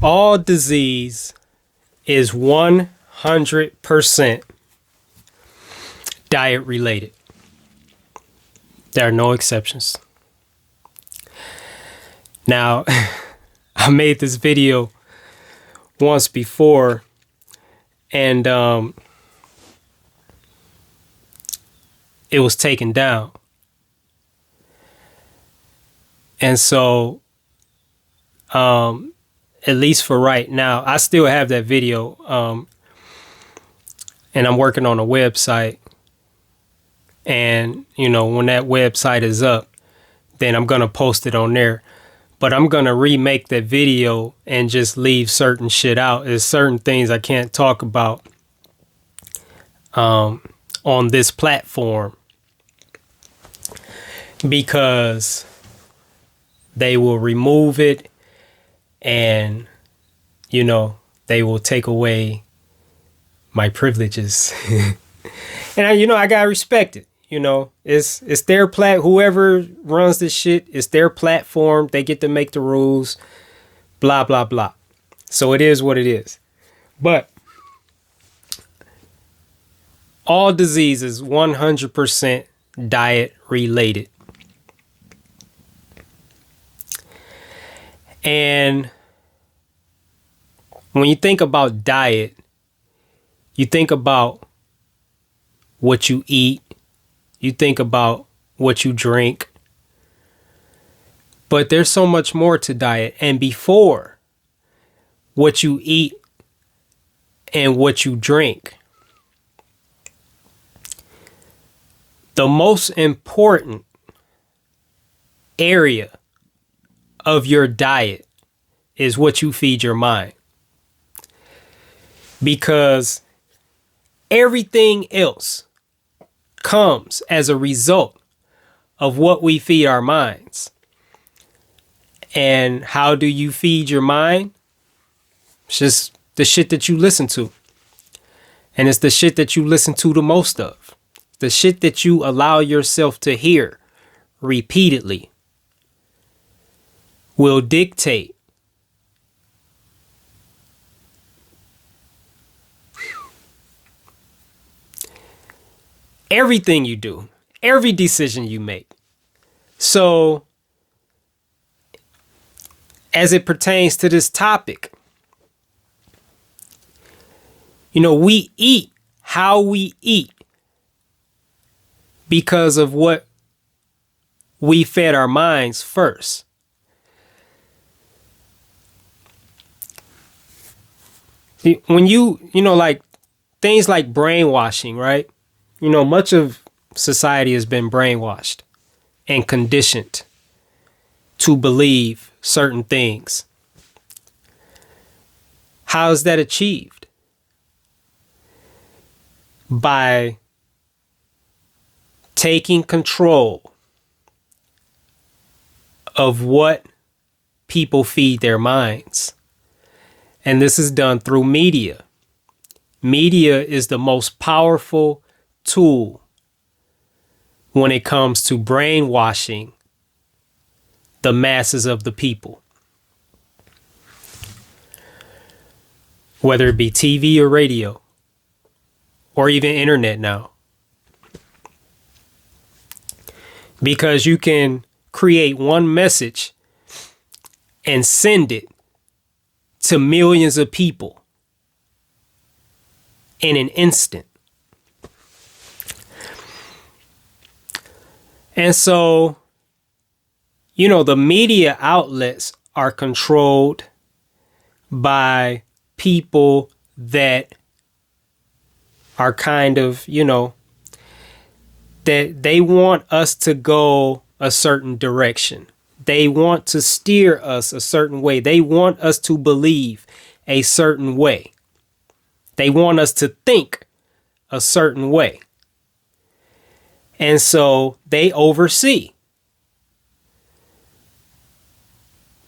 All disease is 100% diet related. There are no exceptions. Now, I made this video once before, and it was taken down. And so, at least for right now, I still have that video, and I'm working on a website. And, you know, when that website is up, then I'm going to post it on there. But I'm going to remake that video and just leave certain shit out. There's certain things I can't talk about on this platform because they will remove it and, you know, they will take away my privileges. And, I got to respect it. You know, it's their whoever runs this shit, it's their platform. They get to make the rules, blah, blah, blah. So it is what it is. But all disease is 100% diet related. And when you think about diet, you think about what you eat. You think about what you drink. But there's so much more to diet. And before what you eat and what you drink, the most important area of your diet is what you feed your mind. Because everything else comes as a result of what we feed our minds. And how do you feed your mind? It's just the shit that you listen to. And it's the shit that you listen to the most of. The shit that you allow yourself to hear repeatedly will dictate everything you do, every decision you make. So, as it pertains to this topic, we eat how we eat because of what we fed our minds first. When like things like brainwashing, right? Much of society has been brainwashed and conditioned to believe certain things. How is that achieved? By taking control of what people feed their minds. And this is done through media. Media is the most powerful tool when it comes to brainwashing the masses of the people. Whether it be TV or radio, or even internet now. Because you can create one message and send it to millions of people in an instant. And so, the media outlets are controlled by people that are kind of, that they want us to go a certain direction. They want to steer us a certain way. They want us to believe a certain way. They want us to think a certain way. And so they oversee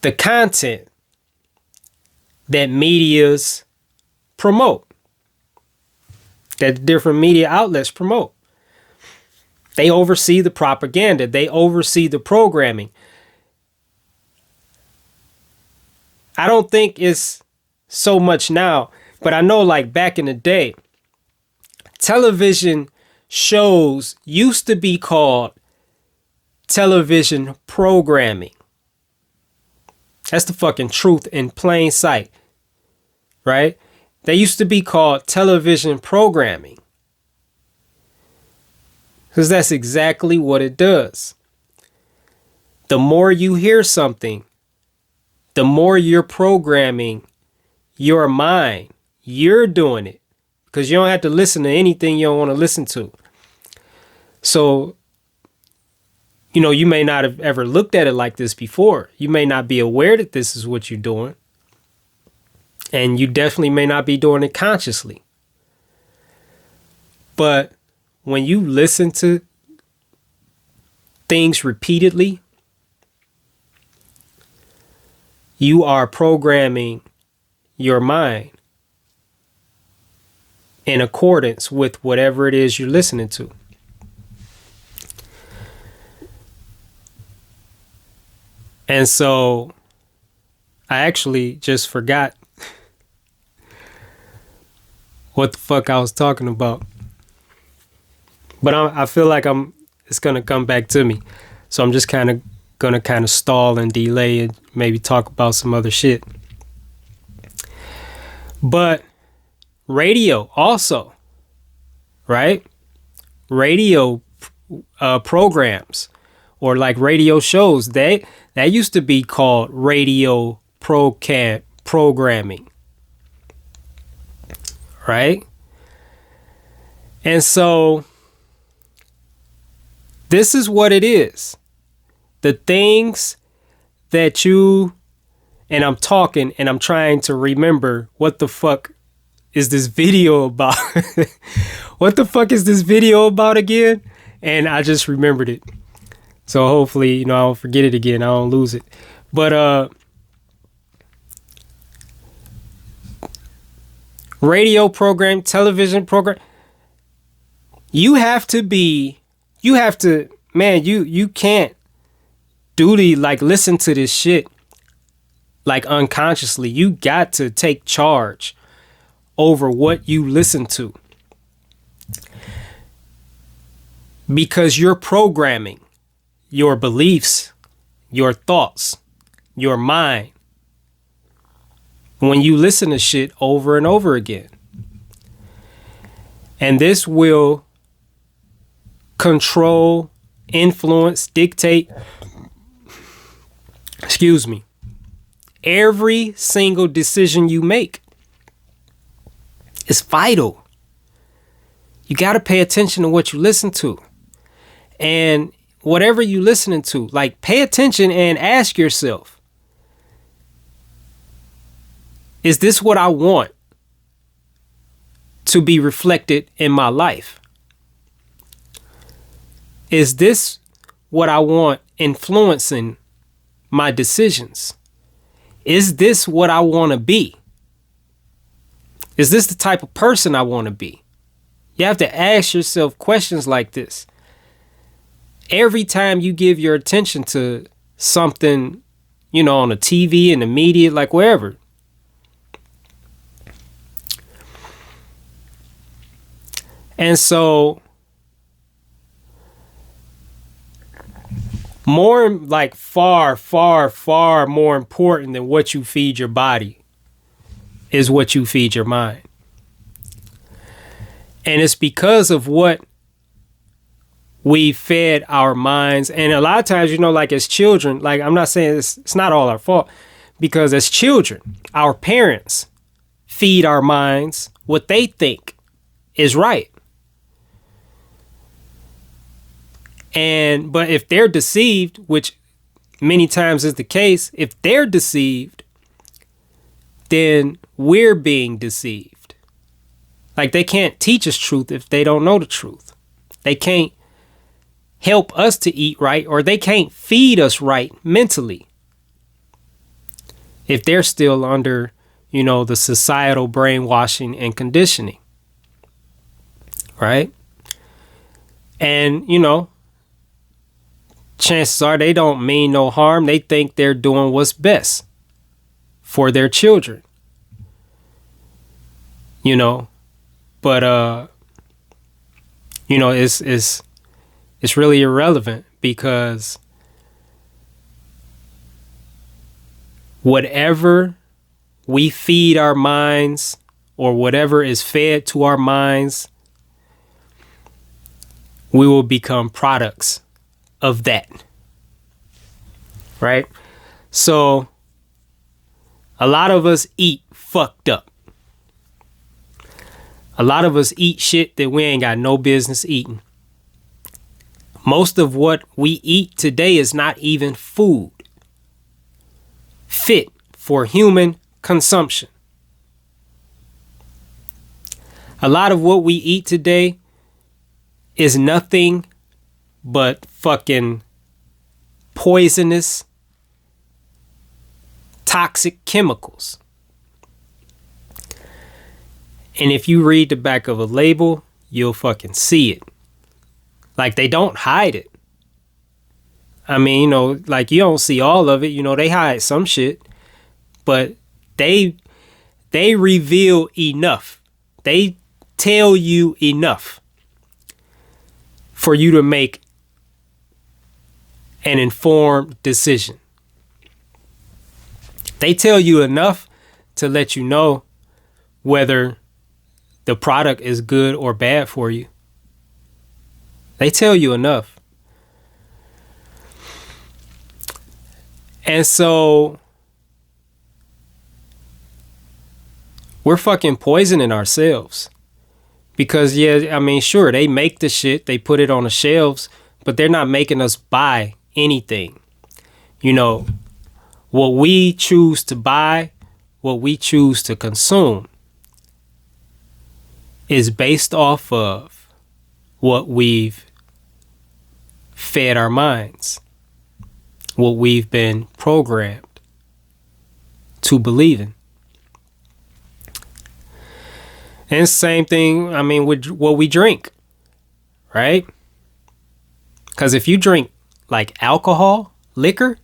the content that medias promote, that different media outlets promote. They oversee the propaganda. They oversee the programming. I don't think it's so much now, but I know like back in the day, television shows used to be called television programming. That's the fucking truth in plain sight, right? They used to be called television programming. Because that's exactly what it does. The more you hear something, the more you're programming your mind. You're doing it. Because you don't have to listen to anything you don't want to listen to. So, you know, you may not have ever looked at it like this before. You may not be aware that this is what you're doing. And you definitely may not be doing it consciously. But when you listen to things repeatedly, you are programming your mind in accordance with whatever it is you're listening to. And so I actually just forgot what the fuck I was talking about. But I feel like it's going to come back to me. So I'm just going to stall and delay and maybe talk about some other shit. But radio also, right? Radio programs or like radio shows, that used to be called radio programming, right? And so this is what it is. The things that you, and I'm talking and I'm trying to remember what the fuck is this video about? What the fuck is this video about again? And I just remembered it. So hopefully, you know, I don't forget it again. I don't lose it. But radio program, television program, you can't listen to this shit like unconsciously. You got to take charge over what you listen to, because you're programming your beliefs, your thoughts, your mind when you listen to shit over and over again. And this will control, influence, dictate, every single decision you make. It's vital. You got to pay attention to what you listen to. And whatever you listening to, like, pay attention and ask yourself, is this what I want to be reflected in my life? Is this what I want influencing my decisions? Is this what I want to be? Is this the type of person I want to be? You have to ask yourself questions like this. Every time you give your attention to something, you know, on the TV, in the media, like wherever. And so more, like far, far, far more important than what you feed your body is what you feed your mind. And it's because of what we fed our minds. And a lot of times, you know, like as children, like I'm not saying it's not all our fault, because as children, our parents feed our minds what they think is right. But if they're deceived, which many times is the case, if they're deceived, then we're being deceived. Like, they can't teach us truth if they don't know the truth. They can't help us to eat right, or they can't feed us right mentally if they're still under, you know, the societal brainwashing and conditioning. Right? And, you know, chances are they don't mean no harm. They think they're doing what's best for their children. you know, but you know, it's really irrelevant, because whatever we feed our minds, or whatever is fed to our minds, we will become products of that. Right? So a lot of us eat fucked up. A lot of us eat shit that we ain't got no business eating. Most of what we eat today is not even food fit for human consumption. A lot of what we eat today is nothing but fucking poisonous, toxic chemicals. And if you read the back of a label, you'll fucking see it. Like, they don't hide it. I mean, you know, like, you don't see all of it. You know, they hide some shit, but they reveal enough. They tell you enough for you to make an informed decision. They tell you enough to let you know whether the product is good or bad for you. They tell you enough. And so we're fucking poisoning ourselves. Because, yeah, I mean, sure, they make the shit, they put it on the shelves, but they're not making us buy anything. You know, what we choose to buy, what we choose to consume, is based off of what we've fed our minds, what we've been programmed to believe in. And same thing, I mean, with what we drink, right? Because if you drink like alcohol, liquor,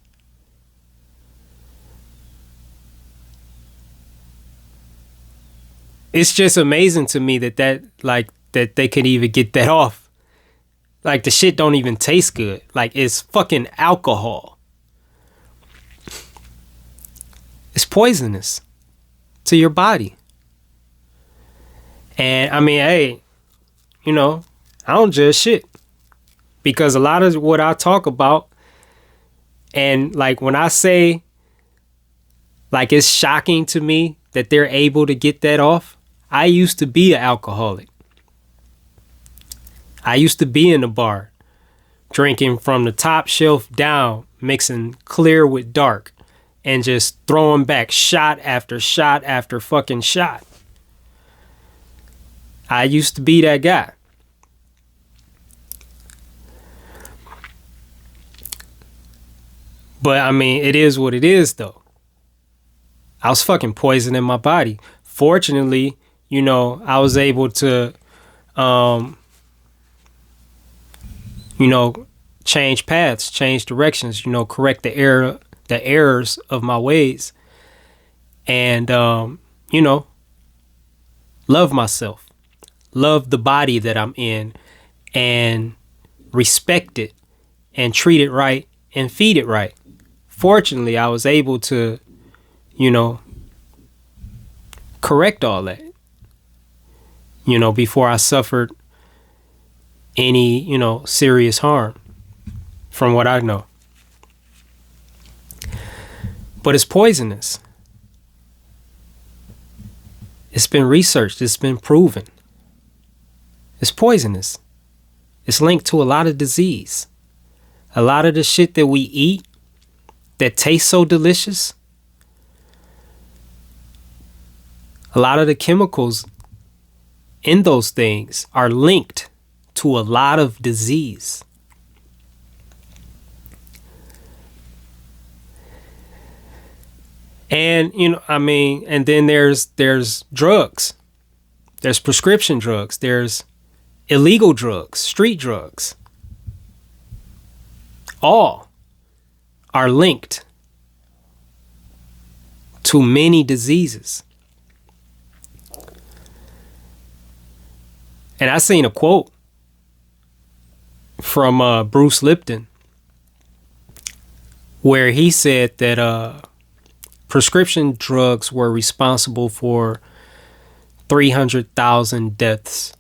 it's just amazing to me that they could even get that off. Like, the shit don't even taste good. Like, it's fucking alcohol. It's poisonous to your body. And I mean, hey, you know, I don't judge shit, because a lot of what I talk about, and like when I say, like, it's shocking to me that they're able to get that off. I used to be an alcoholic. I used to be in the bar, drinking from the top shelf down, mixing clear with dark, and just throwing back shot after shot after fucking shot. I used to be that guy. But I mean, it is what it is, though. I was fucking poisoning my body. Fortunately, you know, I was able to, you know, change paths, change directions, you know, correct the errors of my ways, and, you know, love myself, love the body that I'm in, and respect it, and treat it right, and feed it right. Fortunately, I was able to, you know, correct all that, you know, before I suffered any, you know, serious harm, from what I know. But it's poisonous. It's been researched. It's been proven. It's poisonous. It's linked to a lot of disease. A lot of the shit that we eat that tastes so delicious, a lot of the chemicals in those things are linked to a lot of disease. And, you know, I mean, and then there's drugs. There's prescription drugs. There's illegal drugs, street drugs. All are linked to many diseases. And I seen a quote from Bruce Lipton where he said that prescription drugs were responsible for 300,000 deaths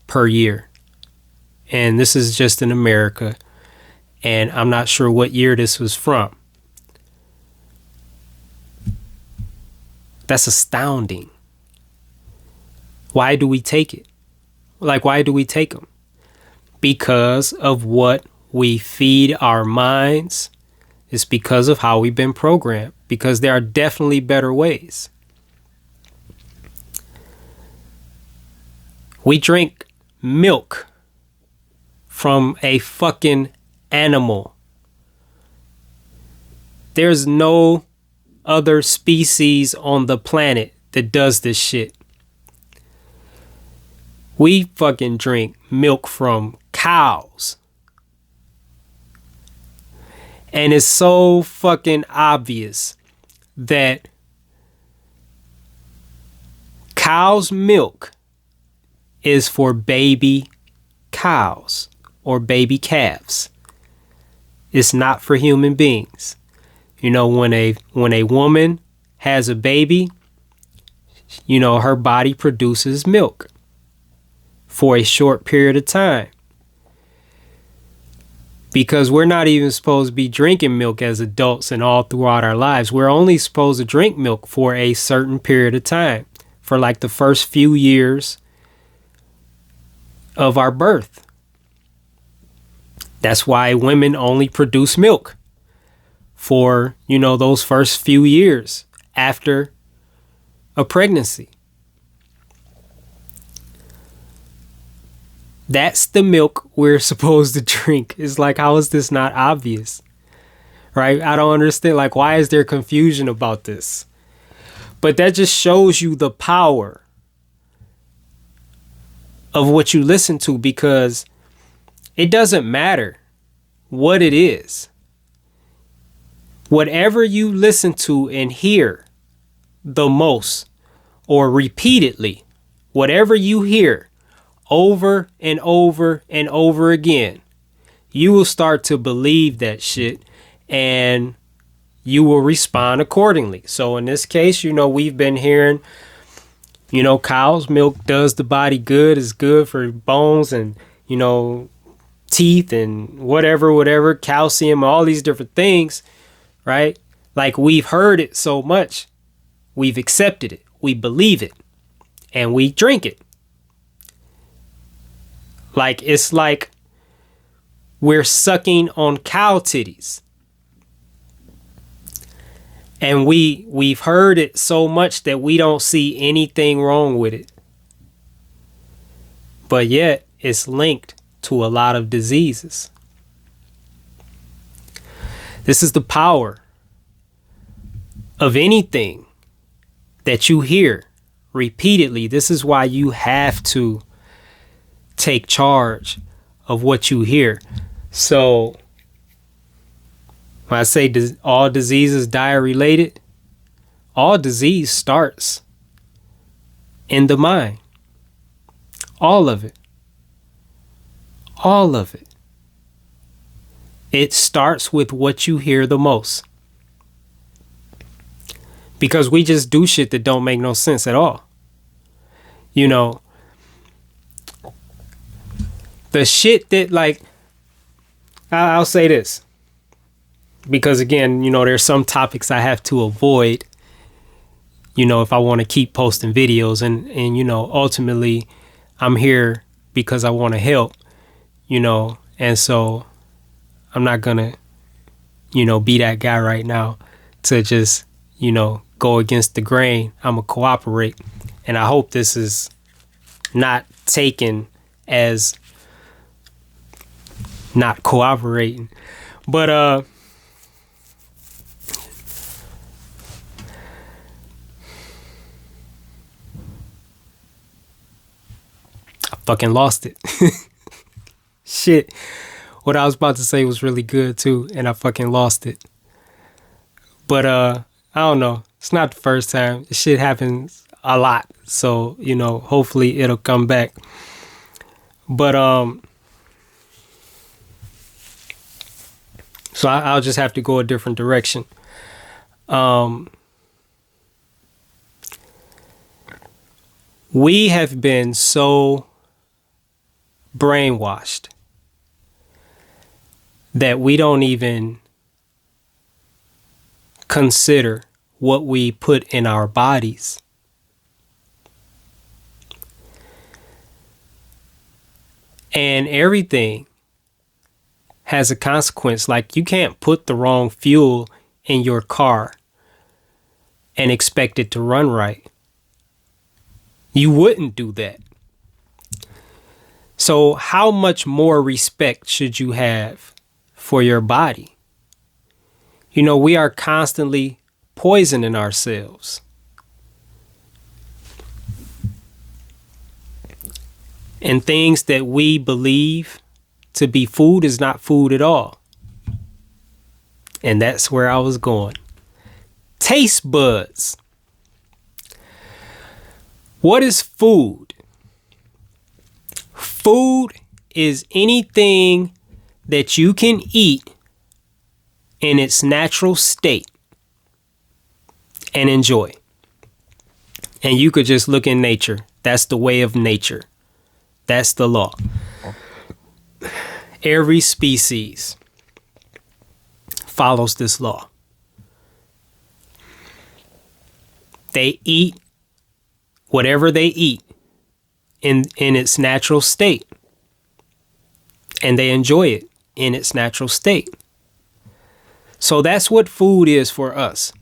per year. And this is just in America. And I'm not sure what year this was from. That's astounding. Why do we take it? Like, why do we take them? Because of what we feed our minds. It's because of how we've been programmed. Because there are definitely better ways. We drink milk from a fucking animal. There's no other species on the planet that does this shit. We fucking drink milk from cows. And it's so fucking obvious that cow's milk is for baby cows or baby calves. It's not for human beings. You know, when a woman has a baby, you know, her body produces milk for a short period of time. Because we're not even supposed to be drinking milk as adults and all throughout our lives. We're only supposed to drink milk for a certain period of time, for like the first few years of our birth. That's why women only produce milk for, you know, those first few years after a pregnancy. That's the milk we're supposed to drink. It's like, how is this not obvious? Right? I don't understand. Like, why is there confusion about this? But that just shows you the power of what you listen to, because it doesn't matter what it is. Whatever you listen to and hear the most or repeatedly, whatever you hear over and over and over again, you will start to believe that shit and you will respond accordingly. So in this case, you know, we've been hearing, you know, cow's milk does the body good, is good for bones and, you know, teeth and whatever, calcium, all these different things, right? Like, we've heard it so much, we've accepted it, we believe it, and we drink it. Like, it's like we're sucking on cow titties. And we've heard it so much that we don't see anything wrong with it. But yet it's linked to a lot of diseases. This is the power of anything that you hear repeatedly. This is why you have to take charge of what you hear. So when I say all diseases die related, all disease starts in the mind. All of it. All of it. It starts with what you hear the most. Because we just do shit that don't make no sense at all. You know, the shit that, like, I'll say this. Because again, you know, there's some topics I have to avoid, you know, if I want to keep posting videos and, you know, ultimately I'm here because I want to help, you know, and so I'm not gonna, you know, be that guy right now to just, you know, go against the grain. I'm gonna cooperate. And I hope this is not taken as not cooperating. But I fucking lost it. Shit. What I was about to say was really good too, and I fucking lost it. But I don't know. It's not the first time. This shit happens a lot. So, you know, hopefully it'll come back. But so I'll just have to go a different direction. We have been so brainwashed that we don't even consider what we put in our bodies. And everything has a consequence. Like, you can't put the wrong fuel in your car and expect it to run right. You wouldn't do that. So how much more respect should you have for your body? You know, we are constantly poisoning ourselves. And things that we believe to be food is not food at all. And that's where I was going. Taste buds. What is food? Food is anything that you can eat in its natural state and enjoy. And you could just look in nature. That's the way of nature. That's the law. Every species follows this law. They eat whatever they eat in its natural state. And they enjoy it in its natural state. So that's what food is for us.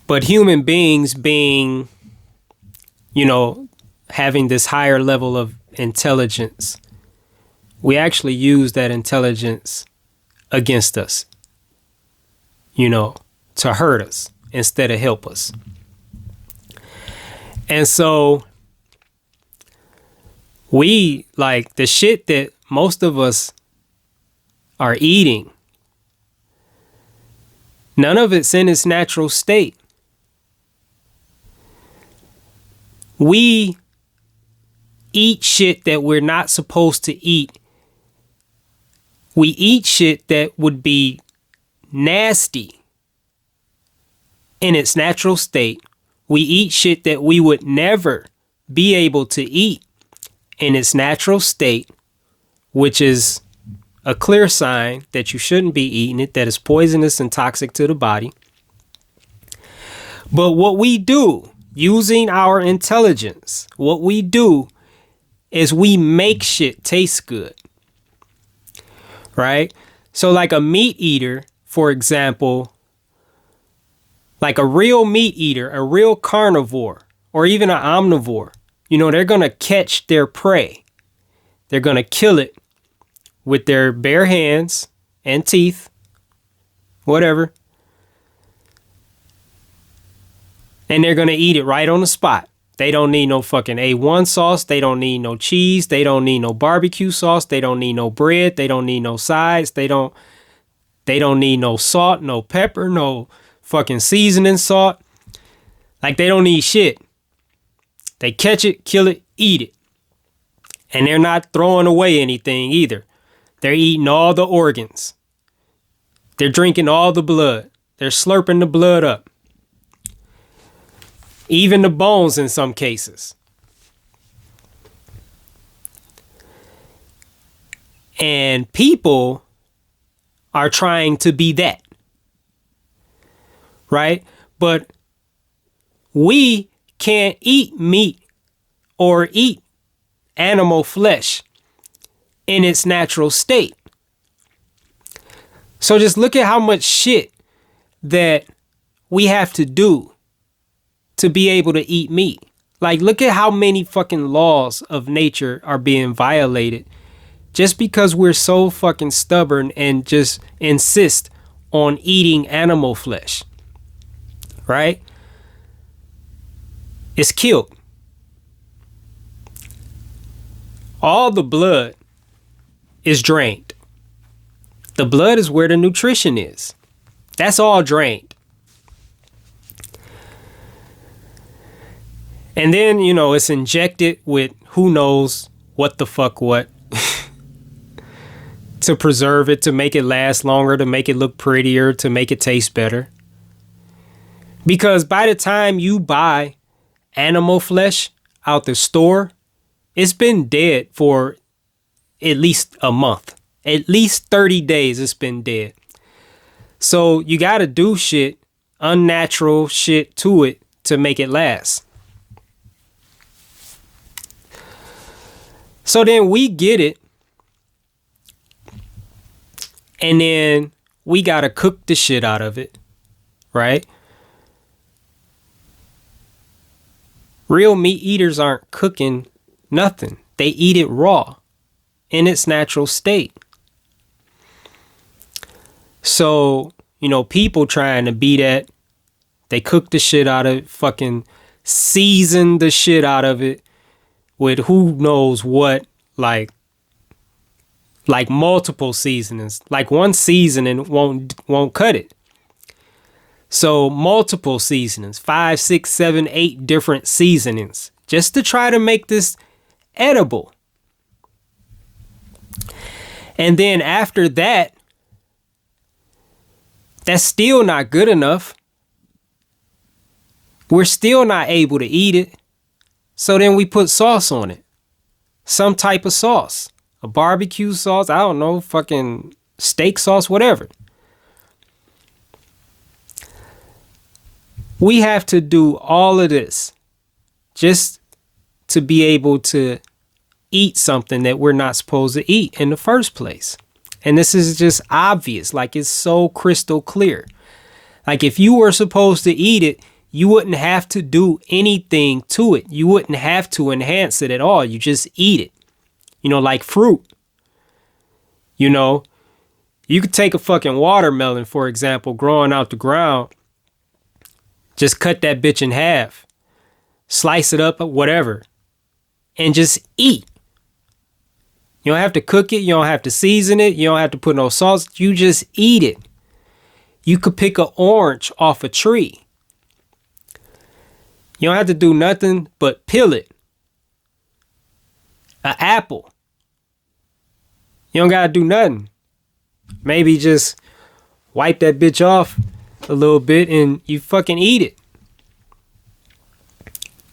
But human beings being, you know, having this higher level of intelligence, we actually use that intelligence against us, you know, to hurt us instead of help us. And so we, like, the shit that most of us are eating, none of it's in its natural state. We eat shit that we're not supposed to eat. We eat shit that would be nasty in its natural state. We eat shit that we would never be able to eat in its natural state, which is a clear sign that you shouldn't be eating it, that is poisonous and toxic to the body. But what we do, using our intelligence, what we do is we make shit taste good, right? So like a meat eater, for example, like a real meat eater, a real carnivore, or even an omnivore, you know, they're going to catch their prey. They're going to kill it with their bare hands and teeth, whatever. And they're going to eat it right on the spot. They don't need no fucking A1 sauce. They don't need no cheese. They don't need no barbecue sauce. They don't need no bread. They don't need no sides. They don't need no salt, no pepper, no fucking seasoning salt. Like, they don't need shit. They catch it, kill it, eat it. And they're not throwing away anything either. They're eating all the organs. They're drinking all the blood. They're slurping the blood up. Even the bones in some cases. And people are trying to be that. Right? But we can't eat meat or eat animal flesh in its natural state. So just look at how much shit that we have to do to be able to eat meat. Like, look at how many fucking laws of nature are being violated just because we're so fucking stubborn and just insist on eating animal flesh. Right? It's killed. All the blood is drained. The blood is where the nutrition is. That's all drained. And then, it's injected with who knows what the fuck what to preserve it, to make it last longer, to make it look prettier, to make it taste better. Because by the time you buy animal flesh out the store, it's been dead for at least a month. At least 30 days it's been dead. So you got to do shit, unnatural shit to it to make it last. So then we get it. And then we got to cook the shit out of it. Right? Real meat eaters aren't cooking nothing. They eat it raw in its natural state. So, people trying to be that, they cook the shit out of it, fucking season the shit out of it with who knows what, like multiple seasonings. Like one seasoning won't cut it. So multiple seasonings, 5, 6, 7, 8 different seasonings, just to try to make this edible. And then after that, that's still not good enough. We're still not able to eat it. So then we put sauce on it. Some type of sauce. A barbecue sauce, I don't know, fucking steak sauce, whatever. We have to do all of this just to be able to eat something that we're not supposed to eat in the first place. And this is just obvious, like it's so crystal clear. Like if you were supposed to eat it, you wouldn't have to do anything to it. You wouldn't have to enhance it at all. You just eat it. Like fruit. You could take a fucking watermelon, for example, growing out the ground. Just cut that bitch in half. Slice it up, whatever. And just eat. You don't have to cook it. You don't have to season it. You don't have to put no sauce. You just eat it. You could pick an orange off a tree. You don't have to do nothing but peel it. An apple. You don't got to do nothing. Maybe just wipe that bitch off a little bit and you fucking eat it.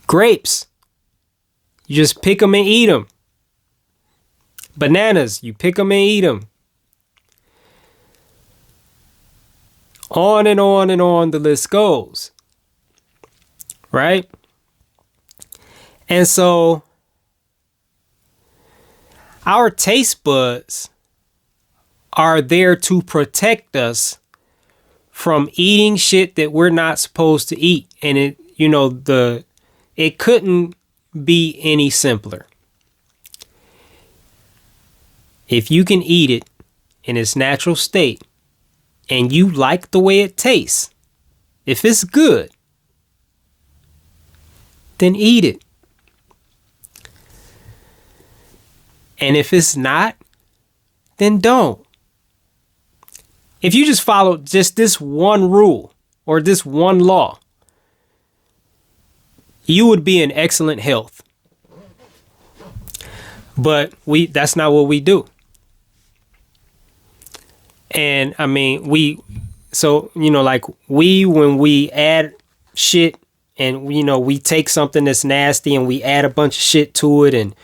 Grapes. You just pick them and eat them. Bananas, you pick them and eat them. On and on and on the list goes. Right? And so our taste buds are there to protect us from eating shit that we're not supposed to eat. And it couldn't be any simpler. If you can eat it in its natural state and you like the way it tastes, if it's good, then eat it. And if it's not, then don't. If you just follow just this one rule or this one law, you would be in excellent health. But that's not what we do. And I mean, when we add shit and, we take something that's nasty and we add a bunch of shit to it and,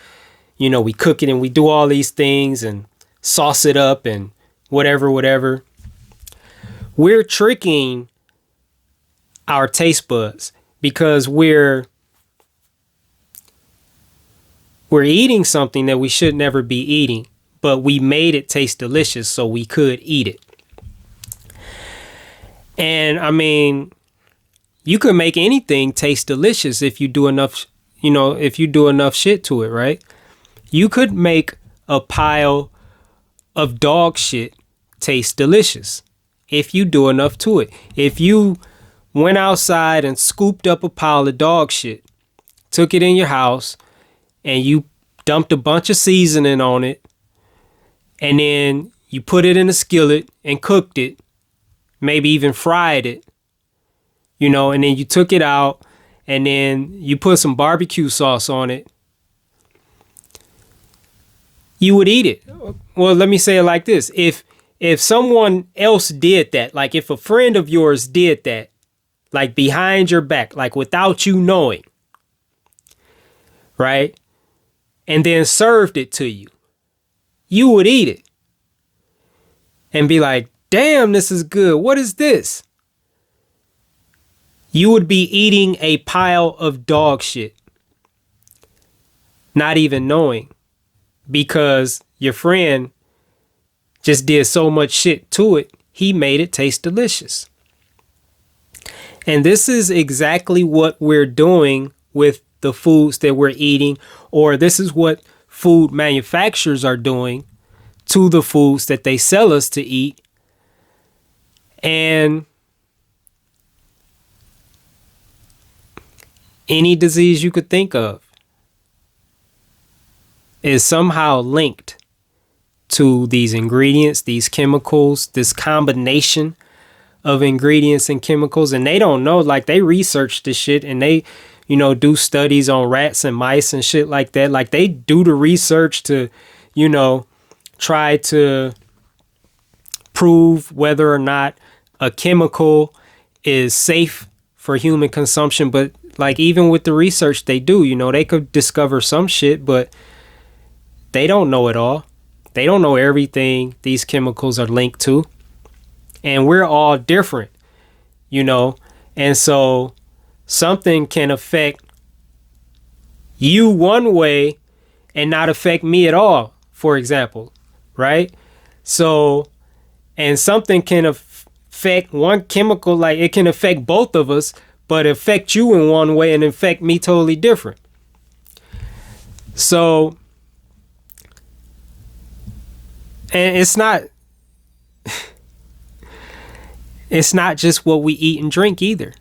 we cook it and we do all these things and sauce it up and whatever. We're tricking our taste buds because we're eating something that we should never be eating, but we made it taste delicious so we could eat it. And I mean, you could make anything taste delicious if you do enough, shit to it, right? You could make a pile of dog shit taste delicious if you do enough to it. If you went outside and scooped up a pile of dog shit, took it in your house, and you dumped a bunch of seasoning on it, and then you put it in a skillet and cooked it, maybe even fried it, and then you took it out and then you put some barbecue sauce on it, you would eat it. Well, let me say it like this. If someone else did that, like if a friend of yours did that, like behind your back, like without you knowing, right? And then served it to you, you would eat it and be like, damn, this is good. What is this? You would be eating a pile of dog shit, not even knowing, because your friend just did so much shit to it, he made it taste delicious. And this is exactly what we're doing with the foods that we're eating, or this is what food manufacturers are doing to the foods that they sell us to eat. And any disease you could think of is somehow linked to these ingredients, these chemicals, this combination of ingredients and chemicals. And they don't know, like they research this shit and they, do studies on rats and mice and shit like that. Like they do the research to, try to prove whether or not a chemical is safe for human consumption. But like even with the research they do, they could discover some shit, but they don't know it all. They don't know everything these chemicals are linked to. And we're all different, and so something can affect you one way and not affect me at all, for example, right? So, and something can affect one chemical, like it can affect both of us, but affect you in one way and affect me totally different. So, and it's not just what we eat and drink either.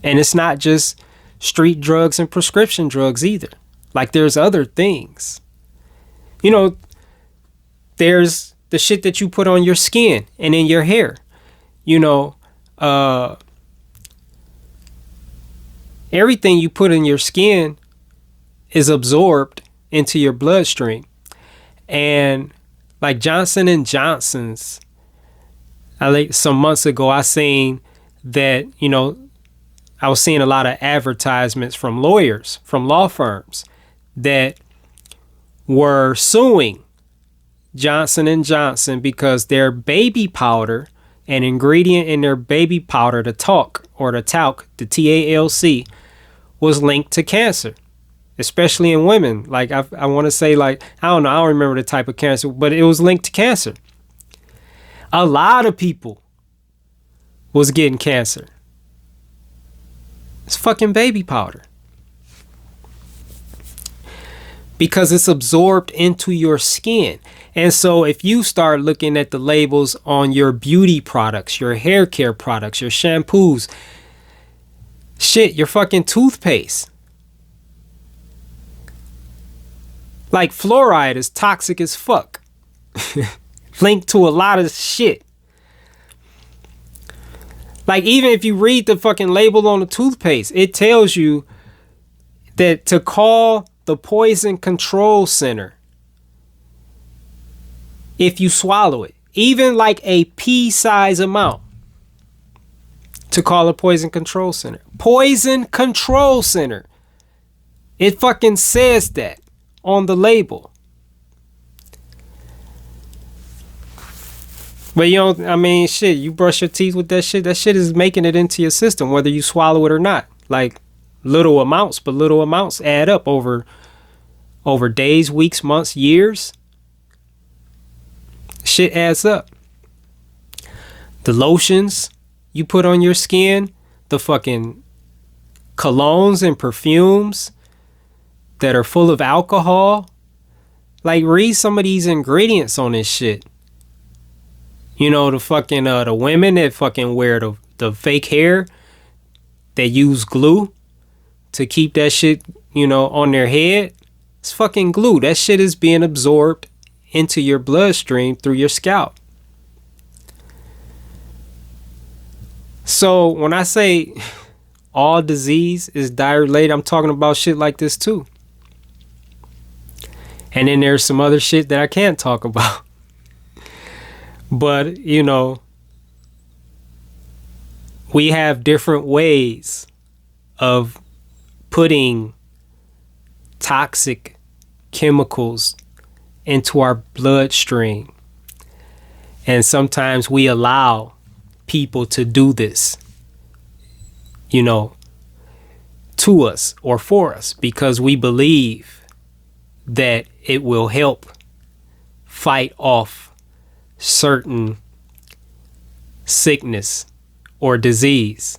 And it's not just street drugs and prescription drugs either. Like there's other things. There's the shit that you put on your skin and in your hair. Everything you put in your skin is absorbed into your bloodstream. And like Johnson and Johnson's, some months ago, I seen that, I was seeing a lot of advertisements from lawyers, from law firms that were suing Johnson and Johnson because their baby powder, an ingredient in their baby powder, the talc, the TALC, was linked to cancer, especially in women. Like I want to say, like, I don't know, I don't remember the type of cancer, but it was linked to cancer. A lot of people was getting cancer. It's fucking baby powder. Because it's absorbed into your skin. And so if you start looking at the labels on your beauty products, your hair care products, your shampoos, shit, your fucking toothpaste. Like fluoride is toxic as fuck. Linked to a lot of shit. Like even if you read the fucking label on the toothpaste, it tells you that to call the poison control center if you swallow it, even like a pea-size amount, to call a poison control center. Poison control center. It fucking says that on the label. But shit, you brush your teeth with that shit is making it into your system, whether you swallow it or not. Like little amounts, but little amounts add up over days, weeks, months, years. Shit adds up. The lotions you put on your skin, the fucking colognes and perfumes that are full of alcohol. Like read some of these ingredients on this shit. The fucking, the women that fucking wear the fake hair, they use glue to keep that shit, on their head. It's fucking glue. That shit is being absorbed into your bloodstream through your scalp. So when I say all disease is dye-related, I'm talking about shit like this too. And then there's some other shit that I can't talk about. But, you know, we have different ways of putting toxic chemicals into our bloodstream. And sometimes we allow people to do this, you know, to us or for us because we believe that it will help fight off certain sickness or disease.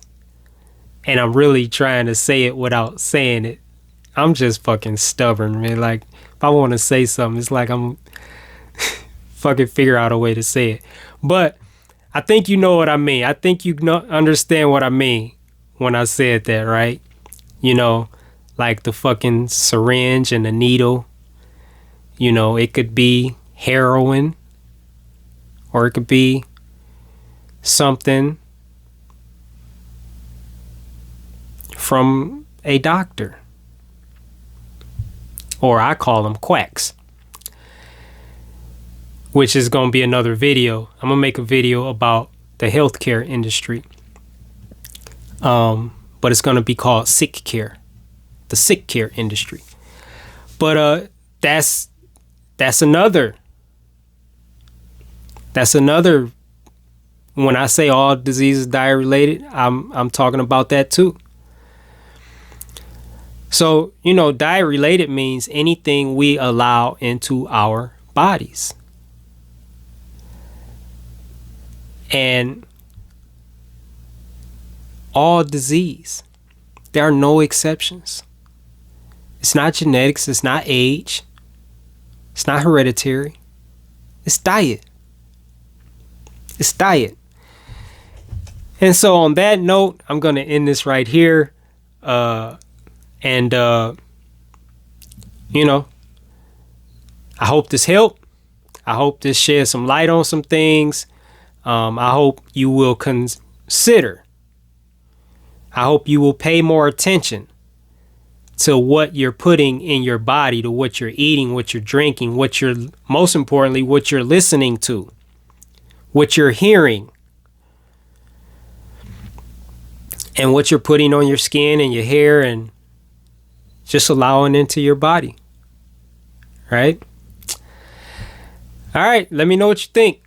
And I'm really trying to say it without saying it. I'm just fucking stubborn, man. Like, if I want to say something, it's like I'm fucking figure out a way to say it. But I think you know what I mean. I think you understand what I mean when I said that, right? You know, like the fucking syringe and the needle. You know, it could be heroin or it could be something from a doctor. Or I call them quacks. Which is going to be another video. I'm going to make a video about the healthcare industry. But it's going to be called sick care. The sick care industry. But that's another. That's another. When I say all diseases diet related, I'm talking about that too. So, you know, diet related means anything we allow into our bodies. And all disease, there are no exceptions. It's not genetics, it's not age, it's not hereditary, it's diet. It's diet. And so on that note, I'm going to end this right here. You know, I hope this helped. I hope this sheds some light on some things. I hope you will consider. I hope you will pay more attention to what you're putting in your body, to what you're eating, what you're drinking, most importantly, what you're listening to, what you're hearing, and what you're putting on your skin and your hair and just allowing into your body. Right? All right. Let me know what you think.